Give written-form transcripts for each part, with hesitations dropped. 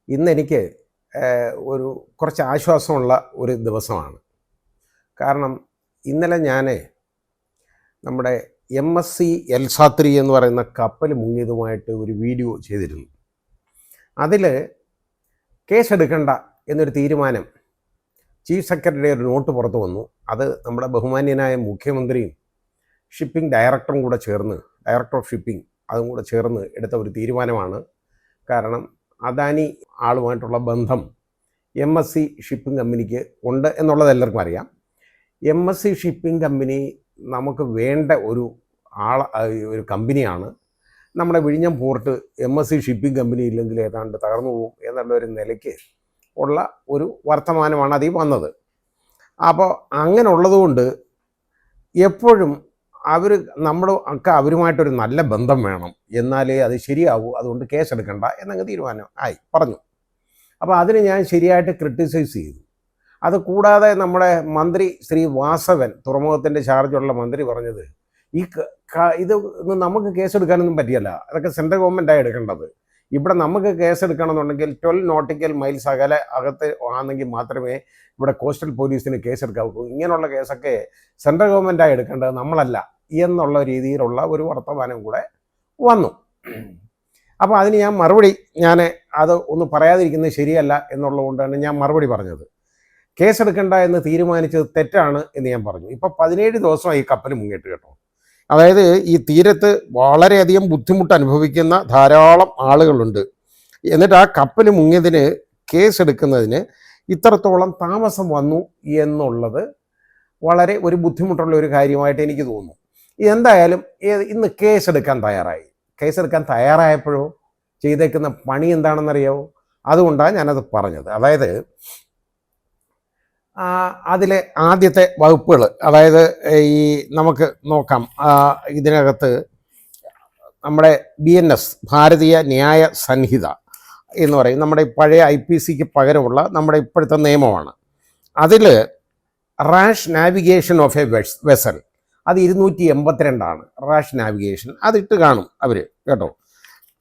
ഇന്നെനിക്ക് ഒരു കുറച്ച് ആശ്വാസമുള്ള ഒരു ദിവസമാണ്. കാരണം ഇന്നലെ ഞാൻ നമ്മുടെ MSC എൽസാത്രി എന്ന് പറയുന്ന കപ്പൽ മുങ്ങിയതുമായിട്ട് ഒരു വീഡിയോ ചെയ്തിരുന്നു. അതിൽ കേസെടുക്കണ്ട എന്നൊരു തീരുമാനം ചീഫ് സെക്രട്ടറി ഒരു നോട്ട് പുറത്തു വന്നു. അത് നമ്മുടെ ബഹുമാന്യനായ മുഖ്യമന്ത്രിയും ഷിപ്പിംഗ് ഡയറക്ടറും കൂടെ ചേർന്ന്, ഡയറക്ടർ ഓഫ് ഷിപ്പിംഗ് അതും കൂടെ ചേർന്ന് എടുത്ത ഒരു തീരുമാനമാണ്. കാരണം അദാനി ആളുമായിട്ടുള്ള ബന്ധം MSC ഷിപ്പിംഗ് കമ്പനിക്ക് ഉണ്ട് എന്നുള്ളത് എല്ലാവർക്കും അറിയാം. MSC ഷിപ്പിംഗ് കമ്പനി നമുക്ക് വേണ്ട ഒരു കമ്പനിയാണ്. നമ്മുടെ വിഴിഞ്ഞം പോർട്ട് MSC ഷിപ്പിംഗ് കമ്പനി ഇല്ലെങ്കിൽ ഏതാണ്ട് തകർന്നു പോകും എന്നുള്ള ഒരു നിലയ്ക്ക് ഉള്ള ഒരു വർത്തമാനമാണ് അതിൽ വന്നത്. അപ്പോൾ അങ്ങനെ ഉള്ളതുകൊണ്ട് എപ്പോഴും അവരുമായിട്ടൊരു നല്ല ബന്ധം വേണം, എന്നാലേ അത് ശരിയാവൂ. അതുകൊണ്ട് കേസെടുക്കണ്ട എന്നങ്ങ് തീരുമാനം പറഞ്ഞു. അപ്പോൾ അതിന് ഞാൻ ശരിയായിട്ട് ക്രിട്ടിസൈസ് ചെയ്തു. അത് കൂടാതെ നമ്മുടെ മന്ത്രി ശ്രീ വാസവൻ, തുറമുഖത്തിൻ്റെ ചാർജുള്ള മന്ത്രി പറഞ്ഞത്, ഇത് നമുക്ക് കേസെടുക്കാനൊന്നും പറ്റിയല്ല, അതൊക്കെ സെൻട്രൽ ഗവൺമെൻറ്റാണ് എടുക്കേണ്ടത്. ഇവിടെ നമുക്ക് കേസെടുക്കണമെന്നുണ്ടെങ്കിൽ 12 നോട്ടിക്കൽ മൈൽസ് അകത്ത് ആണെങ്കിൽ മാത്രമേ ഇവിടെ കോസ്റ്റൽ പോലീസിന് കേസെടുക്കാവൂ. ഇങ്ങനെയുള്ള കേസൊക്കെ സെൻട്രൽ ഗവൺമെൻറ്റാണ് എടുക്കേണ്ടത്, നമ്മളല്ല എന്നുള്ള രീതിയിലുള്ള ഒരു വർത്തമാനം കൂടെ വന്നു. അപ്പോൾ അതിന് ഞാൻ മറുപടി, അത് ഒന്ന് പറയാതിരിക്കുന്നത് ശരിയല്ല എന്നുള്ളതുകൊണ്ടാണ് ഞാൻ മറുപടി പറഞ്ഞത്. കേസെടുക്കണ്ട എന്ന് തീരുമാനിച്ചത് തെറ്റാണ് എന്ന് ഞാൻ പറഞ്ഞു. ഇപ്പോൾ 17 ദിവസമായി ഈ കപ്പൽ മുങ്ങിയിട്ട് കേട്ടോ. അതായത് ഈ തീരത്ത് വളരെയധികം ബുദ്ധിമുട്ട് അനുഭവിക്കുന്ന ധാരാളം ആളുകളുണ്ട്. എന്നിട്ട് ആ കപ്പൽ മുങ്ങിയതിന് കേസെടുക്കുന്നതിന് ഇത്രത്തോളം താമസം വന്നു എന്നുള്ളത് വളരെ ഒരു ബുദ്ധിമുട്ടുള്ള ഒരു കാര്യമായിട്ട് എനിക്ക് തോന്നുന്നു. എന്തായാലും ഇന്ന് കേസെടുക്കാൻ തയ്യാറായപ്പോഴോ ചെയ്തേക്കുന്ന പണി എന്താണെന്നറിയാമോ? അതുകൊണ്ടാണ് ഞാനത് പറഞ്ഞത്. അതായത് അതിലെ ആദ്യത്തെ വകുപ്പുകൾ, അതായത് ഈ നമുക്ക് നോക്കാം. ഇതിനകത്ത് നമ്മുടെ BNS ഭാരതീയ ന്യായ സംഹിത എന്ന് പറയും, നമ്മുടെ പഴയ IPCക്ക് പകരമുള്ള നമ്മുടെ ഇപ്പോഴത്തെ നിയമമാണ്. അതിൽ rash navigation of A vessel, അത് 282 റാഷ് നാവിഗേഷൻ. അതിട്ട് കാണും അവർ കേട്ടോ.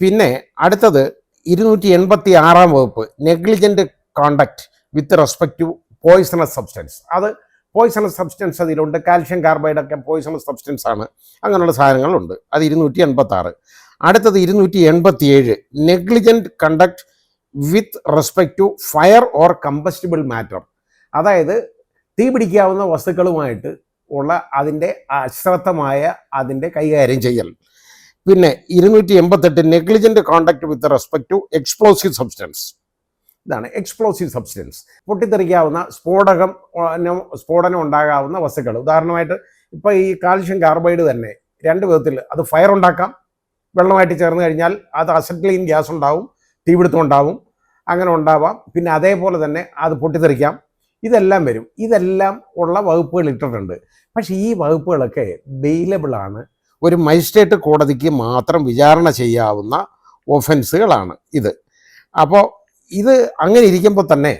പിന്നെ അടുത്തത് 286 വകുപ്പ്, negligent conduct with respect to poisonous substance. അത് പോയിസണസ് സബ്സ്റ്റൻസ് അതിലുണ്ട്. കാൽഷ്യം കാർബൈഡൊക്കെ പോയിസണസ് സബ്സ്റ്റൻസ് ആണ്. അങ്ങനെയുള്ള സാധനങ്ങളുണ്ട്. അത് 286. അടുത്തത് 287 negligent conduct with respect to fire or combustible matter. അതായത് തീ പിടിക്കാവുന്ന വസ്തുക്കളുമായിട്ട് ഉള്ള അതിൻ്റെ അശ്രദ്ധമായ അതിൻ്റെ കൈകാര്യം ചെയ്യൽ. പിന്നെ 288 negligent conduct with respect to explosive substance. ഇതാണ് എക്സ്പ്ലോസീവ് സബ്സ്റ്റൻസ്. പൊട്ടിത്തെറിക്കാവുന്ന സ്ഫോടനം ഉണ്ടാകാവുന്ന വസ്തുക്കൾ. ഉദാഹരണമായിട്ട് ഇപ്പോൾ ഈ കാൽഷ്യം കാർബൈഡ് തന്നെ 2 വിധത്തിൽ, അത് ഫയർ ഉണ്ടാക്കാം, വെള്ളമായിട്ട് ചേർന്ന് കഴിഞ്ഞാൽ അത് അസറ്റൈൻ ഗ്യാസ് ഉണ്ടാവും, തീപിടുത്തം ഉണ്ടാവും, അങ്ങനെ ഉണ്ടാവാം. പിന്നെ അതേപോലെ തന്നെ അത് പൊട്ടിത്തെറിക്കാം. ഇതെല്ലാം വരും. ഇതെല്ലാം ഉള്ള വകുപ്പുകൾ ഇട്ടിട്ടുണ്ട്. പക്ഷേ ഈ വകുപ്പുകളൊക്കെ ബെയിലബിളാണ്. ഒരു മജിസ്ട്രേറ്റ് കോടതിക്ക് മാത്രം വിചാരണ ചെയ്യാവുന്ന ഒഫൻസുകളാണ് ഇത്. അപ്പോൾ ഇത് അങ്ങനെ ഇരിക്കുമ്പോൾ തന്നെ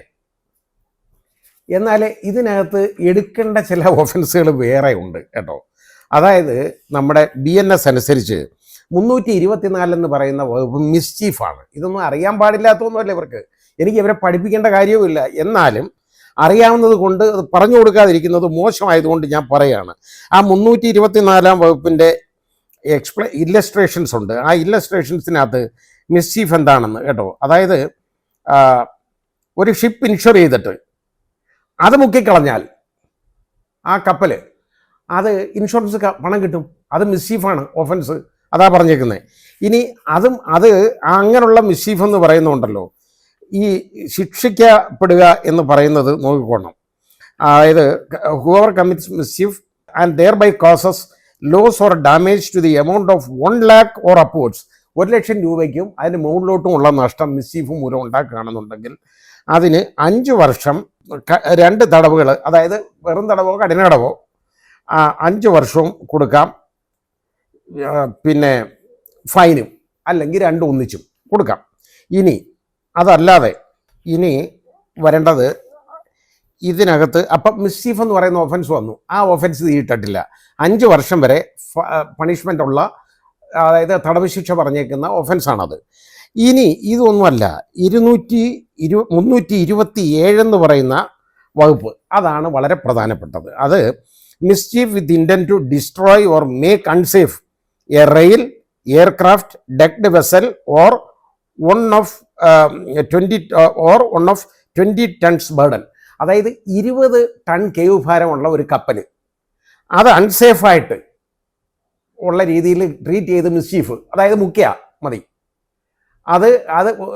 എന്നാൽ ഇതിനകത്ത് എടുക്കേണ്ട ചില ഒഫൻസുകൾ വേറെ ഉണ്ട് കേട്ടോ. അതായത് നമ്മുടെ BNS അനുസരിച്ച് 324 എന്ന് പറയുന്ന വകുപ്പ് മിസ്ചീഫാണ്. ഇതൊന്നും അറിയാൻ പാടില്ലാത്തൊന്നുമല്ല ഇവർക്ക്. എനിക്ക് ഇവരെ പഠിപ്പിക്കേണ്ട കാര്യവുമില്ല. എന്നാലും അറിയാവുന്നത് കൊണ്ട് അത് പറഞ്ഞു കൊടുക്കാതിരിക്കുന്നത് മോശമായതുകൊണ്ട് ഞാൻ പറയുകയാണ്. ആ 324 വകുപ്പിൻ്റെ ഇല്ലസ്ട്രേഷൻസ് ഉണ്ട്. ആ ഇല്ലസ്ട്രേഷൻസിനകത്ത് മിസ്ചീഫ് എന്താണെന്ന് കേട്ടോ. അതായത് ഒരു ഷിപ്പ് ഇൻഷുർ ചെയ്തിട്ട് അത് മുക്കിക്കളഞ്ഞാൽ ആ കപ്പൽ, അത് ഇൻഷുറൻസ് പണം കിട്ടും. അത് മിസ്ചീഫാണ്, ഒഫൻസ്. അതാ പറഞ്ഞേക്കുന്നത്. ഇനി അത് അങ്ങനെയുള്ള മിസ്ചീഫ് എന്ന് പറയുന്നുണ്ടല്ലോ, ഈ ശിക്ഷിക്കപ്പെടുക എന്ന് പറയുന്നത് നോക്കിക്കോണം. അതായത് whoever commits mischief and thereby causes loss or damage to the amount of 1 lakh or upwards, 1 ലക്ഷം രൂപയ്ക്കും അതിന് മുകളിലോട്ടുമുള്ള നഷ്ടം മിസ്ചീഫ് മൂലം ഉണ്ടാക്കുകയാണെന്നുണ്ടെങ്കിൽ അതിന് 5 വർഷം 2 തടവുകൾ, അതായത് വെറും തടവോ കഠിന തടവോ 5 വർഷവും കൊടുക്കാം. പിന്നെ ഫൈനും അല്ലെങ്കിൽ 2 ഒന്നിച്ചും കൊടുക്കാം. ഇനി അതല്ലാതെ ഇനി വരേണ്ടത് ഇതിനകത്ത് അപ്പം മിസ്ചീഫ് എന്ന് പറയുന്ന ഒഫൻസ് വന്നു. ആ ഒഫൻസ് തീയിട്ടിട്ടില്ല. 5 വർഷം വരെ പണിഷ്മെൻ്റ് ഉള്ള, അതായത് തടവ് ശിക്ഷ പറഞ്ഞേക്കുന്ന ഒഫൻസാണത്. ഇനി ഇതൊന്നുമല്ല, 327 എന്ന് പറയുന്ന വകുപ്പ്, അതാണ് വളരെ പ്രധാനപ്പെട്ടത്. അത് mischief with intent to destroy or make unsafe a rail, aircraft, decked vessel or one of 20 tons burden. അതായത് 20 ടൺ കേവ് ഭാരമുള്ള ഒരു കപ്പൽ അത് അൺസേഫായിട്ട് ഉള്ള രീതിയിൽ ട്രീറ്റ് ചെയ്ത് മിസ്ചീഫ്, അതായത് മുക്കിയ മതി. അത്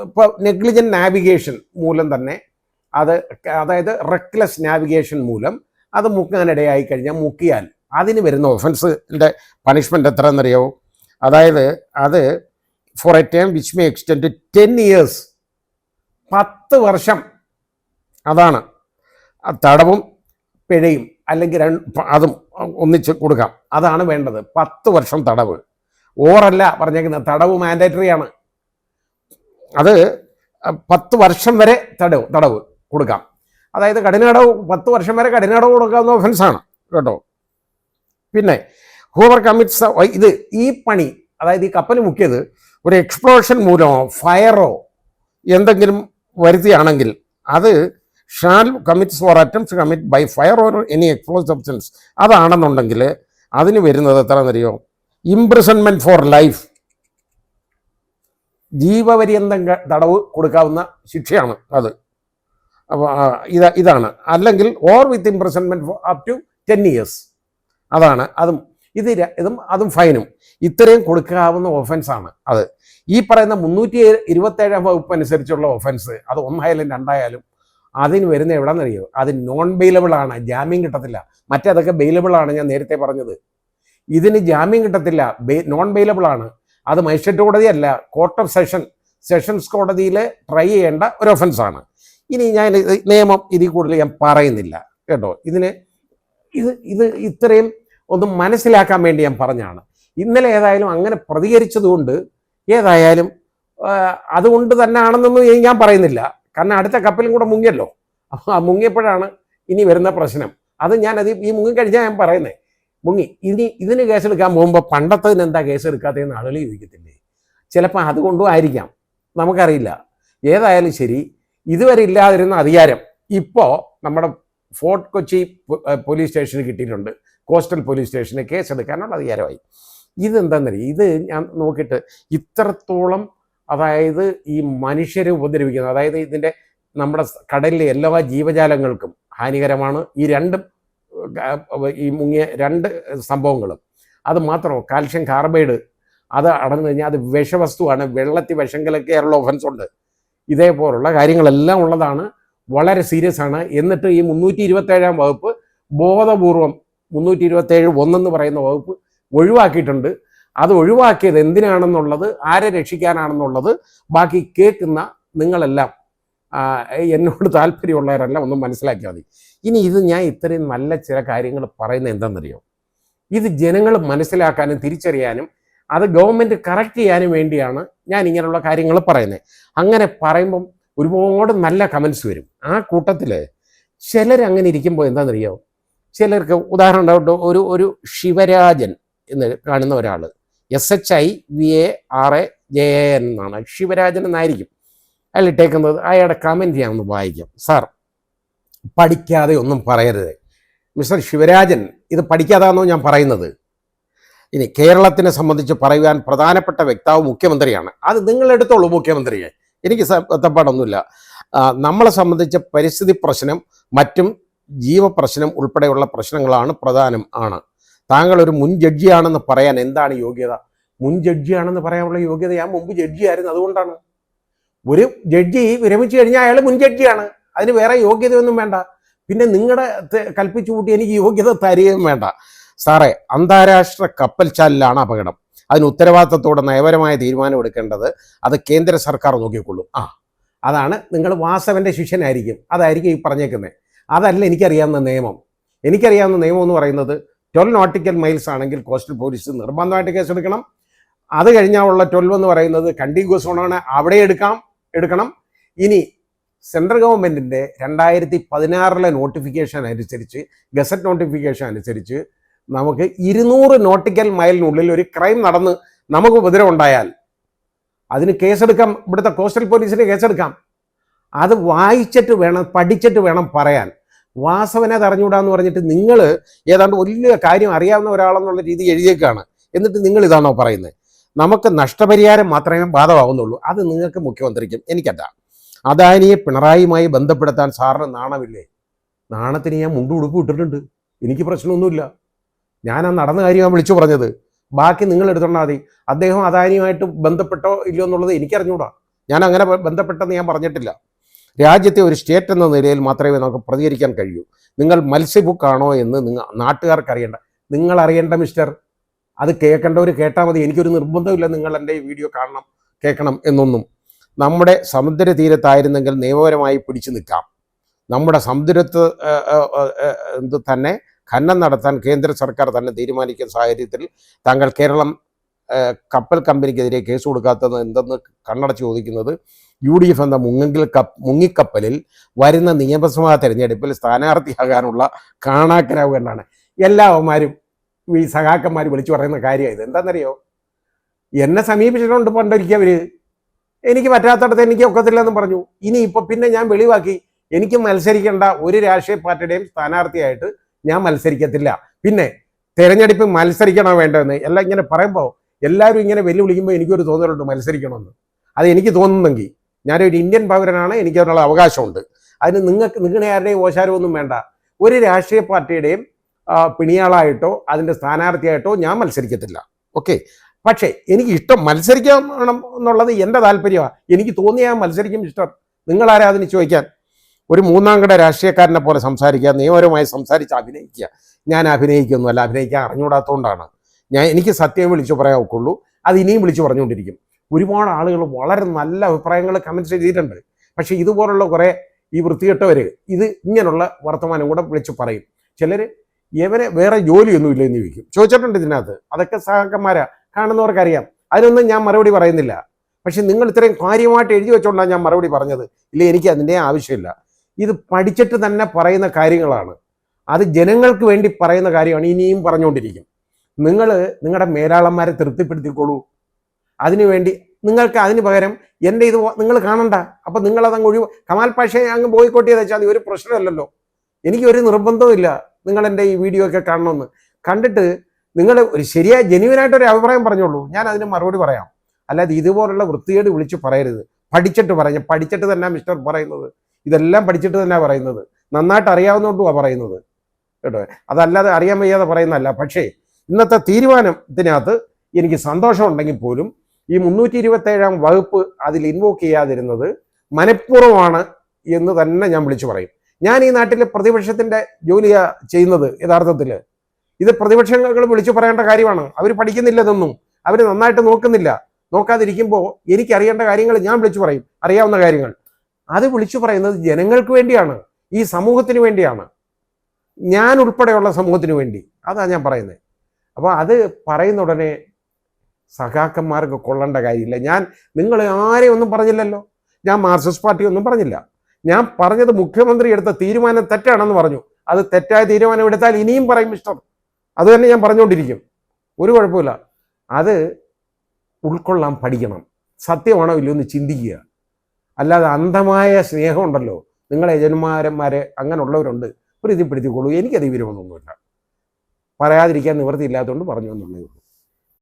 ഇപ്പോൾ നെഗ്ലിജൻറ്റ് നാവിഗേഷൻ മൂലം തന്നെ അതായത് റെക്ലെസ് നാവിഗേഷൻ മൂലം അത് മുക്കാനിടയായി കഴിഞ്ഞാൽ, മുക്കിയാൽ അതിന് വരുന്ന ഒഫൻസിൻ്റെ പണിഷ്മെൻറ്റ് എത്രയെന്നറിയാവോ? അതായത് അത് for a time which may extend 10 years, 10 വർഷം. അതാണ് തടവും പിഴയും, അല്ലെങ്കിൽ അതും ഒന്നിച്ച് കൊടുക്കാം. അതാണ് വേണ്ടത്. 10 വർഷം തടവ്. ഓറല്ല പറഞ്ഞേക്കുന്നത്, തടവ് മാൻഡേറ്ററി ആണ്. അത് 10 വർഷം വരെ തടവ് കൊടുക്കാം. അതായത് കഠിനടവ് 10 വർഷം വരെ കഠിനടവ് കൊടുക്കാവുന്ന ഒഫൻസാണ് കേട്ടോ. പിന്നെ ഹൂവർ കമ്മിറ്റ്സ് ഈ പണി, അതായത് ഈ കപ്പൽ മുക്കിയത് ഒരു എക്സ്പ്ലോഷൻ മൂലമോ ഫയറോ എന്തെങ്കിലും വരുത്തിയാണെങ്കിൽ അത് shall commits for attempts commit by fire or any explosive substance, അതാണെന്നുണ്ടെങ്കിൽ അതിന് വരുന്നത് എത്രയെന്നറിയോ? ഇംപ്രിസൺമെൻറ്റ് ഫോർ ലൈഫ്, ജീവപര്യന്തം തടവ് കൊടുക്കാവുന്ന ശിക്ഷയാണ് അത്. ഇതാണ്. അല്ലെങ്കിൽ or with imprisonment up to 10 years, അതാണ്. അതും ഫൈനും ഇത്രയും കൊടുക്കാവുന്ന ഒഫൻസാണ് അത്. ഈ പറയുന്ന 327 വകുപ്പ് അനുസരിച്ചുള്ള ഒഫൻസ്, അത് 1 ആയാലും 2 ആയാലും അതിന് വരുന്ന എവിടെയെന്നറിയോ? അത് നോൺ ബെയിലബിൾ ആണ്, ജാമ്യം കിട്ടത്തില്ല. മറ്റേതൊക്കെ ബെയിലബിൾ ആണ്, ഞാൻ നേരത്തെ പറഞ്ഞത്. ഇതിന് ജാമ്യം കിട്ടത്തില്ല, നോൺ ബെയിലബിൾ ആണ്. അത് മജിസ്ട്രേറ്റ് കോടതിയല്ല, കോർട്ട് ഓഫ് സെഷൻസ് കോടതിയിൽ ട്രൈ ചെയ്യേണ്ട ഒരു ഒഫൻസാണ്. ഇനി ഞാൻ നിയമം ഇതിൽ കൂടുതൽ ഞാൻ പറയുന്നില്ല കേട്ടോ. ഇത് ഇത്രയും ഒന്ന് മനസ്സിലാക്കാൻ വേണ്ടി ഞാൻ പറഞ്ഞാണ്. ഇന്നലെ ഏതായാലും അങ്ങനെ പ്രതികരിച്ചതുകൊണ്ട് ഏതായാലും അതുകൊണ്ട് തന്നെ ആണെന്നൊന്നും ഞാൻ പറയുന്നില്ല. കാരണം അടുത്ത കപ്പലും കൂടെ മുങ്ങിയല്ലോ. അപ്പോൾ ആ മുങ്ങിയപ്പോഴാണ് ഇനി വരുന്ന പ്രശ്നം. ഈ മുങ്ങി കഴിഞ്ഞാൽ ഞാൻ പറയുന്നത് മുങ്ങി. ഇതിന് കേസെടുക്കാൻ പോകുമ്പോൾ പണ്ടത്തതിന് എന്താ കേസെടുക്കാത്തതെന്ന് ആളുകൾ ചോദിക്കത്തില്ലേ? ചിലപ്പോൾ അതുകൊണ്ടും ആയിരിക്കാം, നമുക്കറിയില്ല. ഏതായാലും ശരി, ഇതുവരെ ഇല്ലാതിരുന്ന അധികാരം ഇപ്പോൾ നമ്മുടെ ഫോർട്ട് കൊച്ചി പോലീസ് സ്റ്റേഷന് കിട്ടിയിട്ടുണ്ട്. കോസ്റ്റൽ പോലീസ് സ്റ്റേഷന് കേസെടുക്കാനുള്ള അധികാരമായി. ഇതെന്താണെന്നറിയാം, ഇത് ഞാൻ നോക്കിയിട്ട് ഇത്രത്തോളം, അതായത് ഈ മനുഷ്യരെ ഉപദ്രവിക്കുന്നത്, അതായത് നമ്മുടെ കടലിലെ എല്ലാ ജീവജാലങ്ങൾക്കും ഹാനികരമാണ് ഈ മുങ്ങിയ 2 സംഭവങ്ങളും. അത് മാത്രമോ, കാൽഷ്യം കാർബൈഡ് അത് അടന്നു കഴിഞ്ഞാൽ അത് വിഷവസ്തുവാണ്. വെള്ളത്തിൽ വിഷം കലക്കിയാലുള്ള ഒഫൻസ് ഉണ്ട്. ഇതേപോലുള്ള കാര്യങ്ങളെല്ലാം ഉള്ളതാണ്, വളരെ സീരിയസ് ആണ്. എന്നിട്ട് ഈ 327 വകുപ്പ് ബോധപൂർവം 327(1) എന്ന് പറയുന്ന വകുപ്പ് ഒഴിവാക്കിയിട്ടുണ്ട്. അത് ഒഴിവാക്കിയത് എന്തിനാണെന്നുള്ളത്, ആരെ രക്ഷിക്കാനാണെന്നുള്ളത് ബാക്കി കേൾക്കുന്ന നിങ്ങളെല്ലാം, എന്നോട് താല്പര്യമുള്ളവരെല്ലാം ഒന്ന് മനസ്സിലാക്കിയാൽ മതി. ഇനി ഞാൻ ഇത്രയും നല്ല ചില കാര്യങ്ങൾ പറയുന്നത് എന്താണെന്നറിയോ? ഇത് ജനങ്ങൾ മനസ്സിലാക്കാനും തിരിച്ചറിയാനും അത് ഗവൺമെൻറ് കറക്റ്റ് ചെയ്യാനും വേണ്ടിയാണ് ഞാൻ ഇങ്ങനെയുള്ള കാര്യങ്ങൾ പറയുന്നത്. അങ്ങനെ പറയുമ്പം ഒരുപാട് നല്ല കമൻസ് വരും. ആ കൂട്ടത്തിൽ ചിലരങ്ങനെ ഇരിക്കുമ്പോൾ എന്താണെന്നറിയോ? ചിലർക്ക് ഉദാഹരണം ഒരു ശിവരാജൻ എന്ന് കാണുന്ന ഒരാൾ, SHIVARAJAN എന്നാണ്, ശിവരാജൻ എന്നായിരിക്കും അയാൾ ഇട്ടേക്കുന്നത്. അയാളുടെ കമൻറ്റ് ഞാൻ ഒന്ന് വായിക്കാം. സാർ, പഠിക്കാതെ ഒന്നും പറയരുത്. മിസ്റ്റർ ശിവരാജൻ, ഇത് പഠിക്കാതാണെന്നോ ഞാൻ പറയുന്നത്? ഇനി കേരളത്തിനെ സംബന്ധിച്ച് പറയുവാൻ പ്രധാനപ്പെട്ട വ്യക്താവ് മുഖ്യമന്ത്രിയാണ്. അത് നിങ്ങളെടുത്തോളൂ മുഖ്യമന്ത്രിയെ, എനിക്ക് ബന്ധപ്പാടൊന്നുമില്ല. നമ്മളെ സംബന്ധിച്ച പരിസ്ഥിതി പ്രശ്നം, മറ്റും ജീവപ്രശ്നം ഉൾപ്പെടെയുള്ള പ്രശ്നങ്ങളാണ് പ്രധാനം ആണ്. താങ്കൾ ഒരു മുൻ ജഡ്ജിയാണെന്ന് പറയാൻ എന്താണ് യോഗ്യത? മുൻ ജഡ്ജിയാണെന്ന് പറയാനുള്ള യോഗ്യത, ഞാൻ മുമ്പ് ജഡ്ജിയായിരുന്നു, അതുകൊണ്ടാണ്. ഒരു ജഡ്ജി വിരമിച്ചു കഴിഞ്ഞാൽ അയാൾ മുൻ ജഡ്ജിയാണ്, അതിന് വേറെ യോഗ്യതയൊന്നും വേണ്ട. പിന്നെ നിങ്ങളുടെ കൽപ്പിച്ചു കൂട്ടി എനിക്ക് യോഗ്യത തരികയും വേണ്ട. സാറേ, അന്താരാഷ്ട്ര കപ്പൽച്ചാലിലാണ് അപകടം. അതിന് ഉത്തരവാദിത്തത്തോടെ നയപരമായ തീരുമാനം എടുക്കേണ്ടത് അത് കേന്ദ്ര സർക്കാർ നോക്കിക്കൊള്ളും. അതാണ്, നിങ്ങൾ വാസവൻ്റെ ശിഷ്യനായിരിക്കും, അതായിരിക്കും ഈ പറഞ്ഞേക്കുന്നത്. അതല്ല എനിക്കറിയാവുന്ന നിയമം. എനിക്കറിയാവുന്ന നിയമം എന്ന് പറയുന്നത് 12 nautical miles ആണെങ്കിൽ കോസ്റ്റൽ പോലീസ് നിർബന്ധമായിട്ട് കേസെടുക്കണം. അത് കഴിഞ്ഞാലുള്ള 12 എന്ന് പറയുന്നത് കണ്ടിഗ്വസ് സോണാണ്, അവിടെ എടുക്കണം. ഇനി സെൻട്രൽ ഗവൺമെൻറ്റിൻ്റെ 2016 നോട്ടിഫിക്കേഷൻ അനുസരിച്ച്, ഗസറ്റ് നോട്ടിഫിക്കേഷൻ അനുസരിച്ച് നമുക്ക് 200 nautical mile ഒരു ക്രൈം നടന്ന് നമുക്ക് ഉപദ്രവം ഉണ്ടായാൽ അതിന് കേസെടുക്കാം, ഇവിടുത്തെ കോസ്റ്റൽ പോലീസിന് കേസെടുക്കാം. അത് വായിച്ചിട്ട് വേണം, പഠിച്ചിട്ട് വേണം പറയാൻ. വാസവനെ അത് അറിഞ്ഞുകൂടാന്ന് പറഞ്ഞിട്ട് നിങ്ങൾ ഏതാണ്ട് വലിയ കാര്യം അറിയാവുന്ന ഒരാളെന്നുള്ള രീതി എഴുതിയേക്കാണ്. എന്നിട്ട് നിങ്ങൾ ഇതാണോ പറയുന്നത്? നമുക്ക് നഷ്ടപരിഹാരം മാത്രമേ ബാധകമാവുന്നുള്ളൂ. അത് നിങ്ങൾക്ക് മുഖ്യമന്ത്രിക്കും എനിക്കല്ല. അദാനിയെ പിണറായിയുമായി ബന്ധപ്പെടുത്താൻ സാറിന് നാണമില്ലേ? നാണത്തിന് ഞാൻ മുണ്ടും ഉടുപ്പ് ഇട്ടിട്ടുണ്ട്, എനിക്ക് പ്രശ്നമൊന്നുമില്ല. ഞാൻ ആ നടന്ന കാര്യമാണ് വിളിച്ചു പറഞ്ഞത്. ബാക്കി നിങ്ങൾ എടുത്തോണ്ടാൽ മതി. അദ്ദേഹം അദാനിയുമായിട്ട് ബന്ധപ്പെട്ടോ ഇല്ലയോ എന്നുള്ളത് എനിക്കറിഞ്ഞൂടാ. ഞാൻ അങ്ങനെ ബന്ധപ്പെട്ടെന്ന് ഞാൻ പറഞ്ഞിട്ടില്ല. രാജ്യത്തെ ഒരു സ്റ്റേറ്റ് എന്ന നിലയിൽ മാത്രമേ നമുക്ക് പ്രതികരിക്കാൻ കഴിയൂ. നിങ്ങൾ മത്സ്യബുക്കാണോ എന്ന് നാട്ടുകാർക്ക് അറിയേണ്ട, നിങ്ങൾ അറിയേണ്ട മിസ്റ്റർ. അത് കേൾക്കേണ്ടവർ കേട്ടാൽ മതി. എനിക്കൊരു നിർബന്ധമില്ല നിങ്ങൾ എൻ്റെ ഈ വീഡിയോ കാണണം, കേൾക്കണം എന്നൊന്നും. നമ്മുടെ സമുദ്രതീരത്തായിരുന്നെങ്കിൽ നിയമപരമായി പിടിച്ചു നിൽക്കാം. നമ്മുടെ സമുദ്രത്ത് തന്നെ ഖനനം നടത്താൻ കേന്ദ്ര സർക്കാർ തന്നെ തീരുമാനിക്കുന്ന സാഹചര്യത്തിൽ താങ്കൾ കേരളം കപ്പൽ കമ്പനിക്കെതിരെ കേസ് കൊടുക്കാത്തത് എന്തെന്ന് കണ്ണടച്ച് ചോദിക്കുന്നത്, UDF എന്ന മുങ്ങിക്കപ്പലിൽ വരുന്ന നിയമസഭാ തെരഞ്ഞെടുപ്പിൽ സ്ഥാനാർത്ഥിയാകാനുള്ള കാണാക്കരാവ് എന്നാണ് എല്ലാവന്മാരും ഈ സഖാക്കന്മാർ വിളിച്ചു പറയുന്ന കാര്യമായത്. എന്താണെന്നറിയോ? എന്നെ സമീപിച്ചിട്ടുണ്ട് പണ്ടൊരിക്കൽ എനിക്ക് പറ്റാത്തടത്ത് എനിക്ക് ഒക്കത്തില്ലെന്ന് പറഞ്ഞു. ഇനി ഇപ്പം പിന്നെ ഞാൻ വെളിവാക്കി, എനിക്ക് മത്സരിക്കേണ്ട ഒരു രാഷ്ട്രീയ പാർട്ടിയുടെയും സ്ഥാനാർത്ഥിയായിട്ട് ഞാൻ മത്സരിക്കത്തില്ല. പിന്നെ തെരഞ്ഞെടുപ്പ് മത്സരിക്കണോ വേണ്ടതെന്ന് എല്ലാം ഇങ്ങനെ പറയുമ്പോൾ എല്ലാവരും ഇങ്ങനെ വെല്ലുവിളിക്കുമ്പോൾ എനിക്കൊരു തോന്നലുണ്ട് മത്സരിക്കണമെന്ന്. അത് എനിക്ക് തോന്നുന്നെങ്കിൽ ഞാനൊരു ഇന്ത്യൻ പൗരനാണ്, എനിക്ക് അതിനുള്ള അവകാശമുണ്ട്. അതിന് നിങ്ങളുടെ ആരുടെയും ഓശാരമൊന്നും വേണ്ട. ഒരു രാഷ്ട്രീയ പാർട്ടിയുടെയും പിണിയാളായിട്ടോ അതിൻ്റെ സ്ഥാനാർത്ഥിയായിട്ടോ ഞാൻ മത്സരിക്കത്തില്ല. ഓക്കെ, പക്ഷേ എനിക്ക് ഇഷ്ടം മത്സരിക്കണം എന്നുള്ളത് എൻ്റെ താല്പര്യമാണ്. എനിക്ക് തോന്നിയാൽ മത്സരിക്കും ഇഷ്ടം. നിങ്ങളാരാ അതിന് ചോദിക്കാൻ? ഒരു മൂന്നാംകിട രാഷ്ട്രീയക്കാരനെ പോലെ സംസാരിക്കുക, നിയമപരമായി സംസാരിച്ച് അഭിനയിക്കുക. ഞാൻ അഭിനയിക്കൊന്നുമല്ല, അഭിനയിക്കാൻ അറിഞ്ഞുകൂടാത്തതുകൊണ്ടാണ്. എനിക്ക് സത്യം വിളിച്ചു പറയാൻ ഒക്കുള്ളൂ. അത് ഇനിയും വിളിച്ചു പറഞ്ഞുകൊണ്ടിരിക്കും. ഒരുപാട് ആളുകൾ വളരെ നല്ല അഭിപ്രായങ്ങൾ കമൻറ്റ് ചെയ്തിട്ടുണ്ട്. പക്ഷേ ഇതുപോലുള്ള കുറേ ഈ വൃത്തികെട്ടവർ ഇങ്ങനെയുള്ള വർത്തമാനം കൂടെ വിളിച്ച് പറയും. ചിലർ ഇവരെ വേറെ ജോലിയൊന്നുമില്ല എന്ന് ചോദിക്കും, ചോദിച്ചിട്ടുണ്ട് ഇതിനകത്ത്. അതൊക്കെ സഹാക്കന്മാരാ, കാണുന്നവർക്കറിയാം. അതിനൊന്നും ഞാൻ മറുപടി പറയുന്നില്ല. പക്ഷെ നിങ്ങൾ ഇത്രയും കാര്യമായിട്ട് എഴുതി വെച്ചുകൊണ്ടാണ് ഞാൻ മറുപടി പറഞ്ഞത്. ഇല്ല, എനിക്ക് അതിൻ്റെ ആവശ്യമില്ല. ഇത് പഠിച്ചിട്ട് തന്നെ പറയുന്ന കാര്യങ്ങളാണ്. അത് ജനങ്ങൾക്ക് വേണ്ടി പറയുന്ന കാര്യമാണ്. ഇനിയും പറഞ്ഞുകൊണ്ടിരിക്കും. നിങ്ങൾ നിങ്ങളുടെ മേലാളന്മാരെ തൃപ്തിപ്പെടുത്തിക്കോളൂ. അതിനുവേണ്ടി നിങ്ങൾക്ക് അതിന് പകരം എൻ്റെ ഇത് നിങ്ങൾ കാണണ്ട. അപ്പം നിങ്ങളതങ്ങ് കമാൽ പാഷയെ അങ്ങ് ബോയ്ക്കോട്ട് ചെയ്ത് വെച്ചാൽ ഒരു പ്രശ്നമല്ലല്ലോ. എനിക്കൊരു നിർബന്ധവും ഇല്ല നിങ്ങൾ എൻ്റെ ഈ വീഡിയോ ഒക്കെ കാണണമെന്ന്. കണ്ടിട്ട് നിങ്ങൾ ഒരു ശരിയായ ജെന്യുവനായിട്ടൊരു അഭിപ്രായം പറഞ്ഞോളൂ, ഞാൻ അതിന് മറുപടി പറയാം. അല്ലാതെ ഇതുപോലുള്ള വൃത്തികേട് വിളിച്ച് പറയരുത്. പഠിച്ചിട്ട് തന്നെ മിസ്റ്റർ പറയുന്നത്. ഇതെല്ലാം പഠിച്ചിട്ട് തന്നെ പറയുന്നത്. നന്നായിട്ട് അറിയാവുന്നതുകൊണ്ടുമാണ് പറയുന്നത് കേട്ടോ. അതല്ലാതെ അറിയാൻ വയ്യാതെ പറയുന്നതല്ല. പക്ഷേ ഇന്നത്തെ തീരുമാനത്തിനകത്ത് എനിക്ക് സന്തോഷമുണ്ടെങ്കിൽ പോലും ഈ 327 വകുപ്പ് അതിൽ ഇൻവോക്ക് ചെയ്യാതിരുന്നത് മനഃപൂർവ്വമാണ് എന്ന് തന്നെ ഞാൻ വിളിച്ചു പറയും. ഞാൻ ഈ നാട്ടിലെ പ്രതിപക്ഷത്തിൻ്റെ ജോലിയാണ് ചെയ്യുന്നത്. യഥാർത്ഥത്തിൽ ഇത് പ്രതിപക്ഷങ്ങൾ വിളിച്ചു പറയേണ്ട കാര്യമാണ്. അവർ പഠിക്കുന്നില്ലതൊന്നും, അവർ നന്നായിട്ട് നോക്കുന്നില്ല. നോക്കാതിരിക്കുമ്പോൾ എനിക്കറിയേണ്ട കാര്യങ്ങൾ ഞാൻ വിളിച്ചു പറയും, അറിയാവുന്ന കാര്യങ്ങൾ. അത് വിളിച്ചു പറയുന്നത് ജനങ്ങൾക്ക് വേണ്ടിയാണ്, ഈ സമൂഹത്തിന് വേണ്ടിയാണ്, ഞാൻ ഉൾപ്പെടെയുള്ള സമൂഹത്തിന് വേണ്ടി. അതാണ് ഞാൻ പറയുന്നത്. അപ്പോൾ അത് പറയുന്ന ഉടനെ സഖാക്കന്മാർക്ക് കൊള്ളേണ്ട കാര്യമില്ല. നിങ്ങൾ ആരെയും ഒന്നും പറഞ്ഞില്ലല്ലോ. ഞാൻ മാർക്സിസ്റ്റ് പാർട്ടി ഒന്നും പറഞ്ഞില്ല. ഞാൻ പറഞ്ഞത് മുഖ്യമന്ത്രി എടുത്ത തീരുമാനം തെറ്റാണെന്ന് പറഞ്ഞു. അത് തെറ്റായ തീരുമാനം എടുത്താൽ ഇനിയും പറയും മിസ്റ്റർ. അത് തന്നെ ഞാൻ പറഞ്ഞുകൊണ്ടിരിക്കും, ഒരു കുഴപ്പമില്ല. അത് ഉൾക്കൊള്ളാൻ പഠിക്കണം. സത്യമാണോ ഇല്ലയോ എന്ന് ചിന്തിക്കുക. അല്ലാതെ അന്ധമായ സ്നേഹമുണ്ടല്ലോ, നിങ്ങളെ യജമാനന്മാരെ അങ്ങനെയുള്ളവരുണ്ട്, പ്രീതിപ്പെടുത്തിക്കോളൂ. എനിക്കത് വിരോധമൊന്നുമില്ല. പറയാതിരിക്കാൻ നിവൃത്തിയില്ലാത്തതുകൊണ്ട് പറഞ്ഞു എന്നുള്ളേ ഉള്ളൂ.